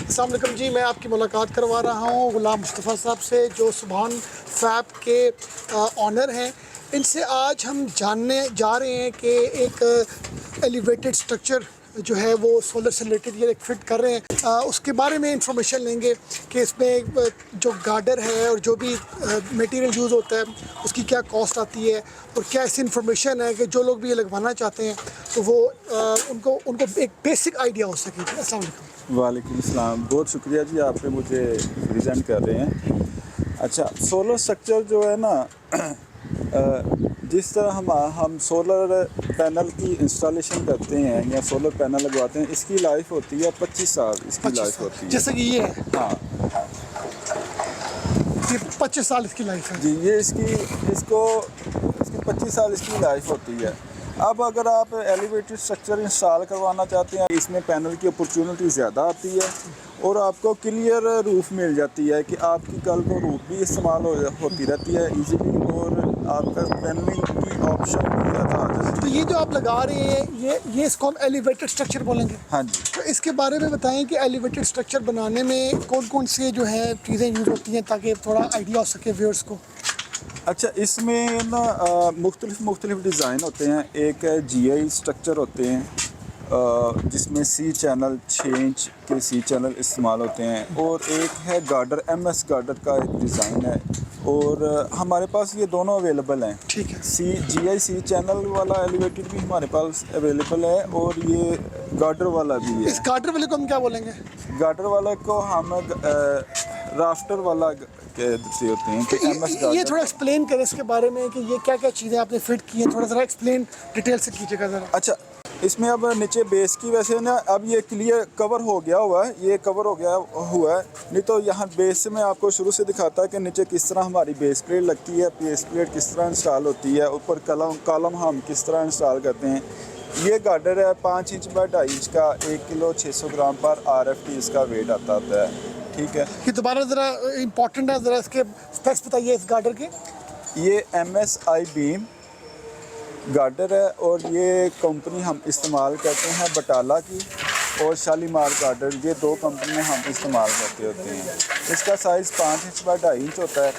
अस्सलाम वालेकुम जी, मैं आपकी मुलाकात करवा रहा हूँ गुलाम मुस्तफ़ा साहब से, जो सुभान फैब के ऑनर हैं। इनसे आज हम जानने जा रहे हैं कि एक एलिवेटेड स्ट्रक्चर जो है वो सोलर से रिलेटेड ये फिट कर रहे हैं। उसके बारे में इंफॉर्मेशन लेंगे कि इसमें जो गार्डर है और जो भी मटेरियल यूज़ होता है उसकी क्या कॉस्ट आती है और क्या ऐसी इंफॉर्मेशन है कि जो लोग भी ये लगवाना चाहते हैं तो वो उनको एक बेसिक आइडिया हो सके। अस्सलाम वालेकुम। वालेकुम अस्सलाम। बहुत शुक्रिया जी, आपने मुझे प्रेजेंट कर रहे हैं। अच्छा, सोलर स्ट्रक्चर जो है ना जिस तरह हम सोलर पैनल की इंस्टॉलेशन करते हैं या सोलर पैनल लगवाते हैं, इसकी लाइफ होती है 25 साल। इसकी लाइफ होती है जैसे कि ये है, हाँ, ये 25 साल इसकी लाइफ है जी। ये इसकी 25 साल इसकी लाइफ होती है। अब अगर आप एलिवेटेड स्ट्रक्चर इंस्टॉल करवाना चाहते हैं, इसमें पैनल की अपॉर्चुनिटी ज़्यादा आती है और आपको क्लियर रूफ मिल जाती है कि आपकी कल को रूफ भी इस्तेमाल होती रहती है इजीली, और आपका पैनलिंग की ऑप्शन भी ज़्यादा आ जाती है। तो ये जो आप लगा रहे हैं ये इसको हम एलिवेटेड स्ट्रक्चर बोलेंगे। हाँ जी। तो इसके बारे में बताएं कि एलिवेटेड स्ट्रक्चर बनाने में कौन कौन से जो है चीज़ें यूज़ होती हैं, ताकि थोड़ा आइडिया हो सके व्यूअर्स को। अच्छा, इसमें ना मुख्तलिफ डिज़ाइन होते हैं। एक है GI स्ट्रक्चर होते हैं जिसमें C चैनल 6 इंच के C चैनल इस्तेमाल होते हैं, और एक है गार्डर MS गार्डर का एक डिज़ाइन है, और हमारे पास ये दोनों अवेलेबल हैं। ठीक है। GI C चैनल वाला एलिवेटेड भी हमारे पास अवेलेबल है, और ये गार्डर वाला भी है। इस गार्डर वाले को हम क्या बोलेंगे? गार्डर वाला को हम राफ्टर वाला कहते होते हैं कि MS गार्डर। ये थोड़ा एक्सप्लेन करें इसके बारे में कि ये क्या क्या चीज़ें आपने फिट की हैं, थोड़ा ज़रा एक्सप्लेन डिटेल से कीजिएगा ज़रा। अच्छा, इसमें अब नीचे बेस की वैसे ना अब ये क्लियर कवर हो गया हुआ है, ये कवर हो गया हुआ है। नहीं तो यहाँ बेस से मैं आपको शुरू से दिखाता है कि नीचे किस तरह हमारी बेस प्लेट लगती है, बेस प्लेट किस तरह इंस्टॉल होती है, ऊपर कॉलम हम किस तरह इंस्टॉल करते हैं। ये गार्डर है 5 इंच बाय 2.5 इंच का, 1 किलो 600 ग्राम पर RFT इसका वेट आता है। ठीक है, ये दोबारा ज़रा इम्पोर्टेंट है, ज़रा इसके स्पेक्स बताइए इस गार्डर के। ये MSI बीम गार्डर है, और ये कंपनी हम इस्तेमाल करते हैं बटाला की और शालीमार गार्डर, ये 2 कंपनियां हम इस्तेमाल करते होते हैं। इसका साइज़ 5 इंच बाय 2.5 इंच होता है,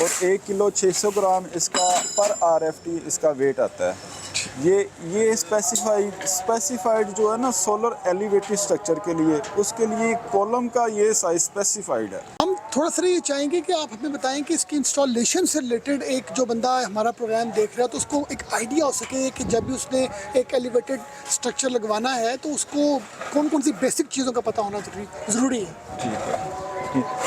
और 1 किलो 600 ग्राम इसका पर RFT इसका वेट आता है। ये स्पेसिफाइड जो है ना सोलर एलिवेटेड स्ट्रक्चर के लिए, उसके लिए कॉलम का ये साइज स्पेसिफाइड है। हम थोड़ा सा ये चाहेंगे कि आप हमें बताएं कि इसकी इंस्टॉलेशन से रिलेटेड एक जो बंदा हमारा प्रोग्राम देख रहा है तो उसको एक आइडिया हो सके कि जब भी उसने एक एलिवेटेड स्ट्रक्चर लगवाना है तो उसको कौन कौन सी बेसिक चीज़ों का पता होना ज़रूरी है। ठीक है।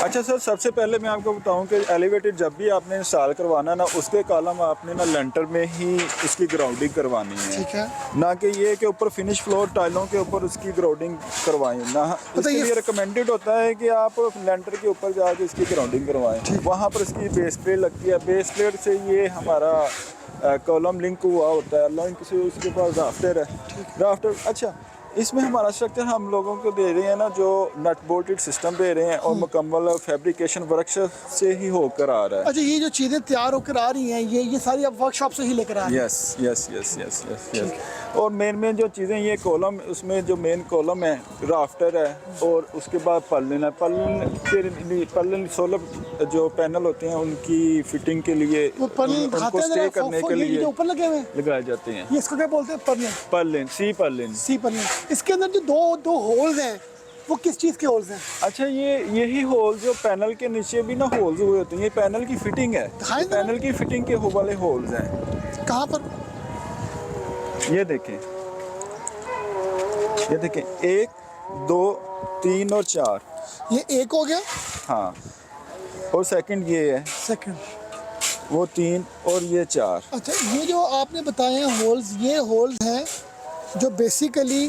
अच्छा सर, सबसे पहले मैं आपको बताऊं कि एलिवेटेड जब भी आपने इंस्टॉल करवाना ना, उसके कॉलम आपने ना लेंटर में ही उसकी ग्राउंडिंग करवानी है। ठीक है। ना कि ये कि ऊपर फिनिश फ्लोर टाइलों के ऊपर उसकी ग्राउंडिंग करवाएं ना। इसके लिए रिकमेंडेड होता है कि आप लेंटर के ऊपर जाके इसकी ग्राउंडिंग करवाएं। वहाँ पर इसकी बेस प्लेट लगती है, बेस प्लेट से ये हमारा कॉलम लिंक हुआ होता है, लिंक से उसके पास राफ्टर है। राफ्टर, अच्छा, इसमें हमारा स्ट्रक्चर हम लोगों को दे रहे हैं ना, जो नट बोल्टेड सिस्टम दे रहे हैं, और मुकम्मल फैब्रिकेशन वर्कशॉप से ही होकर आ रहा है। अच्छा, ये जो चीज़ें तैयार होकर आ रही हैं ये सारी आप वर्कशॉप से ही लेकर आ रहे हैं? यस। और मेन जो चीज़ें, ये कॉलम, उसमें जो मेन कॉलम है, राफ्टर है, और उसके बाद पल्लिन है। पल्लिन सोलर जो पैनल होते हैं उनकी फिटिंग के लिए, उनको स्टे करने के लिए ऊपर लगे हुए लगाए जाते हैं। ये इसको क्या बोलते हैं? पर्लिन, सी पर्लिन। इसके अंदर जो दो होल्स हैं वो किस चीज़ के होल्स हैं? अच्छा, यही होल जो पैनल के नीचे भी ना होल्स हुए होते हैं, ये पैनल की फिटिंग है। पैनल की फिटिंग के वाले होल्स हैं। कहाँ पर? ये देखें 1 2 3 और 4। ये एक हो गया। हाँ, और सेकंड ये है, सेकंड वो 3 और ये 4। अच्छा, ये जो आपने बताए हैं होल्स, ये होल्स हैं जो बेसिकली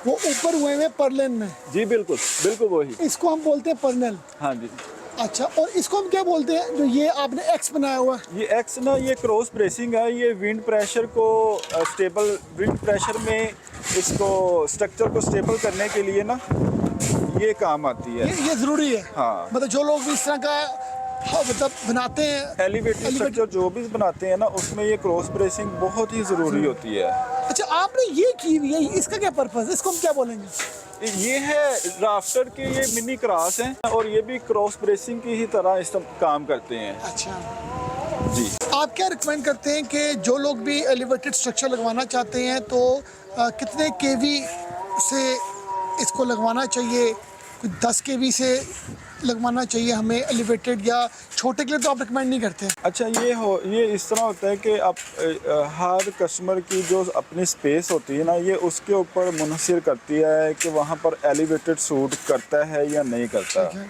वो ऊपर हुए हैं पर्लिन में। जी बिल्कुल वही। इसको हम बोलते हैं पर्नल। हाँ जी। अच्छा, और इसको हम क्या बोलते हैं जो ये आपने एक्स बनाया हुआ? ये एक्स ना, ये क्रॉस ब्रेसिंग है। ये विंड प्रेशर को स्टेबल, विंड प्रेशर में इसको स्ट्रक्चर को स्टेबल करने के लिए ना ये काम आती है। ये ज़रूरी है। हाँ, मतलब जो लोग भी इस तरह का मतलब बनाते हैं एलिवेटेड स्ट्रक्चर जो भी बनाते हैं ना, उसमें ये क्रॉस ब्रेसिंग बहुत ही ज़रूरी होती है। अच्छा, आपने ये की हुई है, इसका क्या पर्पस है? इसको हम क्या बोलेंगे? ये है राफ्टर के, ये मिनी क्रॉस हैं और ये भी क्रॉस ब्रेसिंग की ही तरह इस काम करते हैं। अच्छा, जी। आप क्या रिकमेंड करते हैं कि जो लोग भी एलिवेटेड स्ट्रक्चर लगवाना चाहते हैं तो कितने केवी से इसको लगवाना चाहिए? कुछ 10 केवी से लगवाना चाहिए हमें एलिवेटेड, या छोटे के लिए तो आप रिकमेंड नहीं करते? अच्छा, ये इस तरह होता है कि आप हर कस्टमर की जो अपनी स्पेस होती है ना, ये उसके ऊपर मुनहसर करती है कि वहाँ पर एलिवेटेड सूट करता है या नहीं करता। ठीक है।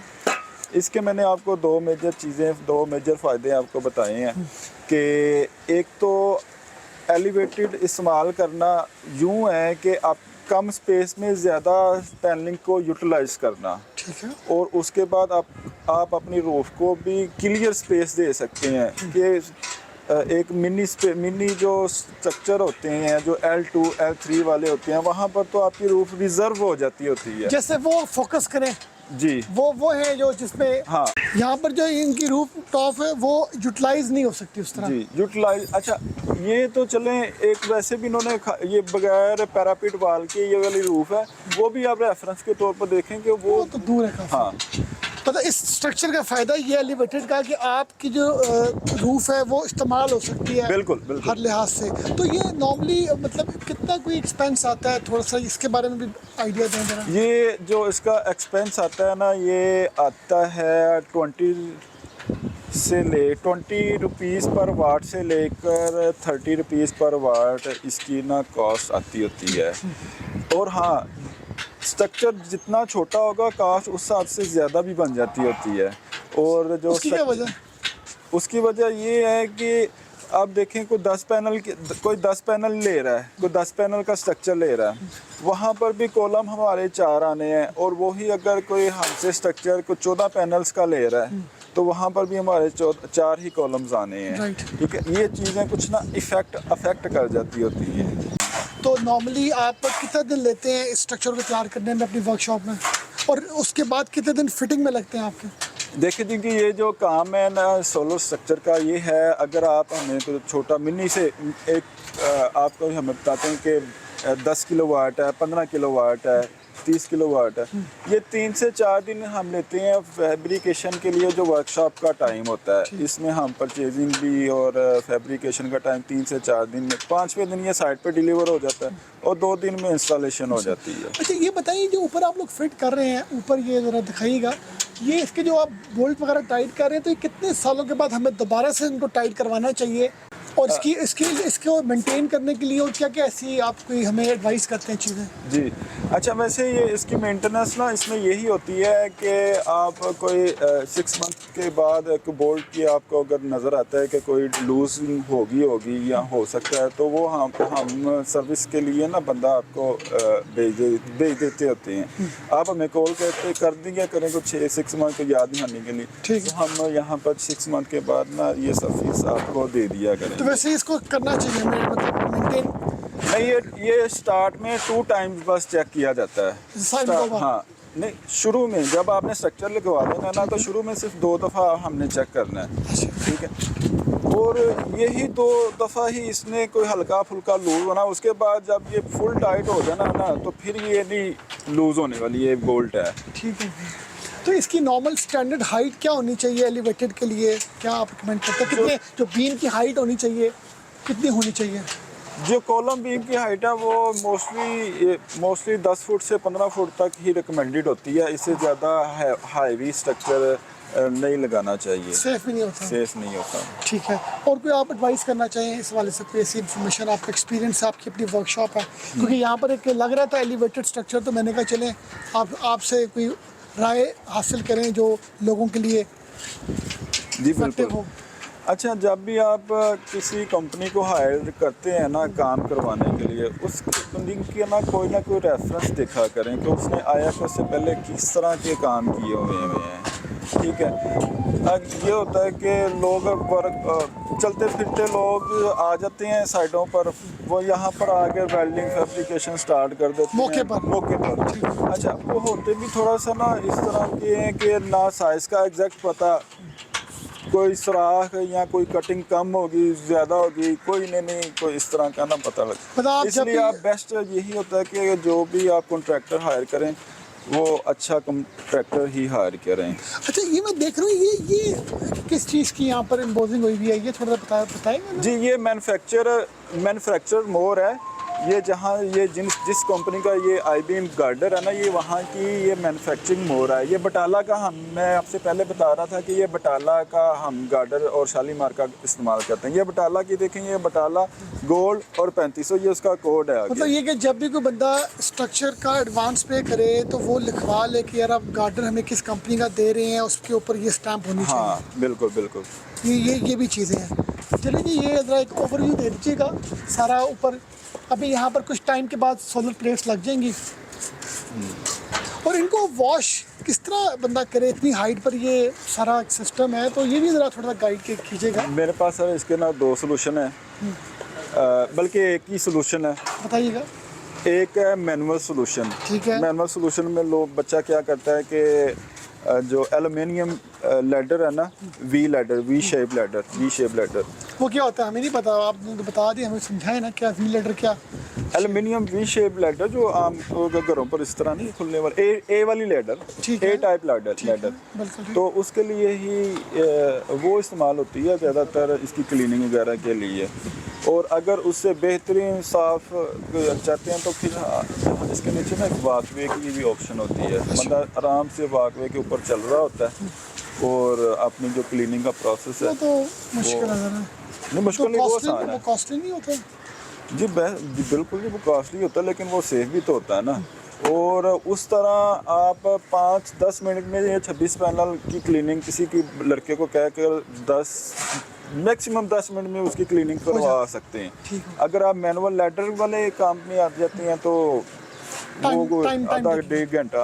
इसके मैंने आपको दो मेजर फ़ायदे आपको बताए हैं कि एक तो एलिवेटेड इस्तेमाल करना यूँ है कि आप कम स्पेस में ज़्यादा पैनलिंग को यूटिलाइज करना, ठीक है। और उसके बाद आप अपनी रूफ को भी क्लियर स्पेस दे सकते हैं कि एक मिनी जो स्ट्रक्चर होते हैं जो L2 L3 वाले होते हैं, वहाँ पर तो आपकी रूफ रिजर्व हो जाती होती है। जैसे वो फोकस करें, जी वो है जो जिसमें हाँ यहाँ पर जो इनकी रूफ टॉप है वो यूटिलाइज नहीं हो सकती उस तरह। जी, यूटिलाइज। अच्छा, ये तो चलें, एक वैसे भी इन्होंने ये बगैर पैरापिट वाल के ये वाली रूफ है, वो भी आप रेफरेंस के तौर पर देखें कि वो तो दूर है काफी। हाँ। पता इस स्ट्रक्चर का फायदा ये एलिवेटेड का कि आपकी जो रूफ है वो इस्तेमाल हो सकती है बिल्कुल बिल्कुल। हर लिहाज से। तो ये नॉर्मली मतलब कितना कोई एक्सपेंस आता है, थोड़ा सा इसके बारे में भी आइडिया दें जरा। ये जो इसका एक्सपेंस आता है ना, ये आता है 20 रुपीज़ पर वाट से लेकर 30 रुपीज़ पर वाट इसकी ना कॉस्ट आती होती है। और हाँ, स्ट्रक्चर जितना छोटा होगा कास्ट उस हिसाब से ज़्यादा भी बन जाती होती है। और जो उसकी क्या वजह? उसकी वजह ये है कि आप देखें कोई 10 पैनल ले रहा है, कोई 10 पैनल का स्ट्रक्चर ले रहा है, वहाँ पर भी कॉलम हमारे 4 आने हैं, और वही अगर कोई हमसे स्ट्रक्चर को 14 पैनल्स का ले रहा है तो वहाँ पर भी हमारे 4 ही कॉलम्स आने हैं। Right. ठीक है, ये चीज़ें कुछ ना अफेक्ट कर जाती होती हैं। तो नॉर्मली आप कितना दिन लेते हैं इस स्ट्रक्चर को तैयार करने में अपनी वर्कशॉप में, और उसके बाद कितने दिन फिटिंग में लगते हैं आपके? देखिए जी कि ये जो काम है ना सोलर स्ट्रक्चर का, ये है अगर आप हमें तो छोटा मिनी से एक आपको हम बताते हैं कि 10 किलोवाट है, 15 किलोवाट है, 30 किलोवाट है, ये 3 से 4 दिन हम लेते हैं फैब्रिकेशन के लिए। जो वर्कशॉप का टाइम होता है, इसमें हम परचेजिंग भी और फैब्रिकेशन का टाइम 3 से 4 दिन में, 5वें दिन ये साइट पे डिलीवर हो जाता है और 2 दिन में इंस्टॉलेशन हो जाती है। अच्छा, ये बताइए जो ऊपर आप लोग फिट कर रहे हैं, ऊपर ये ज़रा दिखाइएगा, ये इसके जो आप बोल्ट वगैरह टाइट कर रहे हैं, तो ये कितने सालों के बाद हमें दोबारा से इनको टाइट करवाना चाहिए, और इसको मेंटेन करने के लिए और क्या क्या ऐसी आप कोई हमें एडवाइस करते हैं चीज़ें? जी, अच्छा, वैसे ये इसकी मेंटेनेंस ना इसमें यही होती है कि आप कोई 6 मंथ के बाद एक बोल्ट की आपको अगर नज़र आता है कि कोई लूजिंग होगी या हो सकता है, तो वो हम सर्विस के लिए ना बंदा आपको भेज देते होते हैं। आप हमें कॉल कर दिया करें कुछ 6 मंथ को याद नहीं आने के लिए, ठीक है। तो हम यहाँ पर 6 मंथ के बाद ना ये सर्विस आपको दे दिया करें। तो वैसे इसको करना चाहिए हमें, मतलब मेंटेन नहीं, ये स्टार्ट में 2 टाइम्स बस चेक किया जाता है। हाँ, नहीं, शुरू में जब आपने स्ट्रक्चर लगवा देना ना, तो शुरू में सिर्फ 2 दफ़ा हमने चेक करना है। ठीक है, और यही 2 दफ़ा ही इसने कोई हल्का फुल्का लूज होना, उसके बाद जब ये फुल टाइट हो जाना ना, तो फिर ये नहीं लूज होने वाली, ये बोल्ट है। ठीक है। तो इसकी नॉर्मल स्टैंडर्ड हाइट क्या होनी चाहिए एलिवेटेड के लिए? क्या आप रिकमेंड करते हैं? कितने जो बीम की हाइट होनी चाहिए, कितनी होनी चाहिए? जो कॉलम बीम की हाइट है वो मोस्टली 10 फुट से 15 फुट तक ही रिकमेंडेड होती है। इससे ज़्यादा हाईवी स्ट्रक्चर नहीं लगाना चाहिए, सेफ भी नहीं होता। सेफ नहीं होता। ठीक है, और कोई आप एडवाइस करना चाहें इस वाले से, कोई ऐसी इन्फॉर्मेशन, आपका एक्सपीरियंस, आपकी अपनी वर्कशॉप है, क्योंकि यहाँ पर एक लग रहा था एलिवेटेड स्ट्रक्चर, तो मैंने कहा चलें आपसे कोई राय हासिल करें जो लोगों के लिए जी इफेक्टिव हो। अच्छा, जब भी आप किसी कंपनी को हायर करते हैं ना काम करवाने के लिए, उस कंपनी के ना कोई रेफरेंस देखा करें कि उसने आया कि उससे पहले किस तरह के काम किए हुए हैं। ठीक है, ये होता है कि लोग चलते फिरते लोग आ जाते हैं साइडों पर, वो यहाँ पर आके वेल्डिंग फैब्रिकेशन स्टार्ट कर देते हैं मौके पर। अच्छा, वो होते भी थोड़ा सा ना इस तरह के हैं कि ना साइज़ का एग्जैक्ट पता, कोई सुराख या कोई कटिंग कम होगी ज़्यादा होगी, कोई नहीं कोई इस तरह का ना पता मतलब लगे। आप जब इसलिए भी- आप बेस्ट यही होता है कि जो भी आप कॉन्ट्रैक्टर हायर करें वो अच्छा कॉन्ट्रैक्टर ही हायर करें। अच्छा, ये मैं देख रहा हूँ ये किस चीज़ की यहाँ पर एम्बोजिंग हुई हुई है, ये थोड़ा सा बताएंगे? जी ये मैन्युफैक्चर मोर है। ये जहाँ ये जिस कंपनी का ये आई बीम गार्डर है ना, ये वहाँ की ये मैन्युफैक्चरिंग मोर है। ये बटाला का मैं आपसे पहले बता रहा था कि ये बटाला का हम गार्डर और शालीमार का इस्तेमाल करते हैं। ये बटाला की देखें, ये बटाला गोल्ड और 3500 ये उसका कोड है आगे। मतलब ये कि जब भी कोई बंदा स्ट्रक्चर का एडवांस पे करे तो वो लिखवा ले कि यार आप गार्डर हमें किस कंपनी का दे रहे हैं, उसके ऊपर ये स्टैंप होनी चाहिए। हाँ बिल्कुल बिल्कुल। ये भी चीज़ें हैं। चलिए जी, ये ज़रा एक ओवरव्यू दे दीजिएगा सारा ऊपर। अभी यहाँ पर कुछ टाइम के बाद सोलर प्लेट्स लग जाएंगी और इनको वॉश किस तरह बंदा करे, इतनी हाइट पर ये सारा सिस्टम है, तो ये भी ज़रा थोड़ा सा गाइड कीजिएगा। मेरे पास सर इसके ना 2 सॉल्यूशन है, बल्कि एक ही सॉल्यूशन है। बताइएगा। एक है मैनुअल सॉल्यूशन। ठीक है। मैनुअल सॉल्यूशन में बच्चा क्या करता है कि जो एल्युमिनियम लैडर है ना, वी शेप लैडर वो क्या होता है हमें नहीं पता, आपने तो बता दिया, हमें समझाए ना क्या व्हील लैडर क्या। एल्युमिनियम वी शेप लैडर जो आम घरों पर इस तरह नहीं खुलने वाले ए वाली लैडर, ठीक है। ए टाइप लैडर बिल्कुल ठीक। तो उसके लिए ही वो इस्तेमाल होती है ज़्यादातर इसकी क्लीनिंग वगैरह के लिए। और अगर उससे बेहतरीन साफ चाहते हैं तो फिर इसके नीचे ना एक वॉकवे की भी ऑप्शन होती है। बंदा आराम से वॉकवे के ऊपर चल रहा होता है और अपनी जो क्लीनिंग का प्रोसेस है वो तो मुश्किल नजर है। नहीं मुश्किल नहीं, वो कॉस्टली आसान है। वो कॉस्टली नहीं होता। जी बिल्कुल जी, वो कॉस्टली होता है लेकिन वो सेफ भी तो होता है ना। और उस तरह आप 5-10 मिनट में ये 26 पैनल की क्लीनिंग किसी की लड़के को कह कर 10 मैक्सिमम 10 मिनट में उसकी क्लीनिंग करवा सकते हैं। ठीक है। अगर आप मैनुअल लैडर वाले काम में आ जाते हैं तो वो टाइम आधा 1.5 घंटा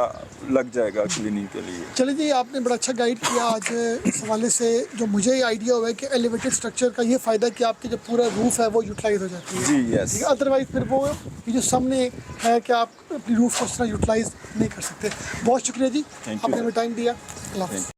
लग जाएगा क्लीनिंग के लिए। चलिए जी, आपने बड़ा अच्छा गाइड किया आज इस हवाले से। जो मुझे आइडिया हुआ है कि एलिवेटेड स्ट्रक्चर का ये फ़ायदा कि आपकी जो पूरा रूफ है वो यूटिलाइज हो जाती है। जी यस। अदरवाइज फिर वो ये जो सामने है कि आप अपनी रूफ को उस तरह यूटिलाइज नहीं कर सकते। बहुत शुक्रिया जी, Thank you, आपने हमें sir. टाइम दिया। अल्लाह हाफ़िज़।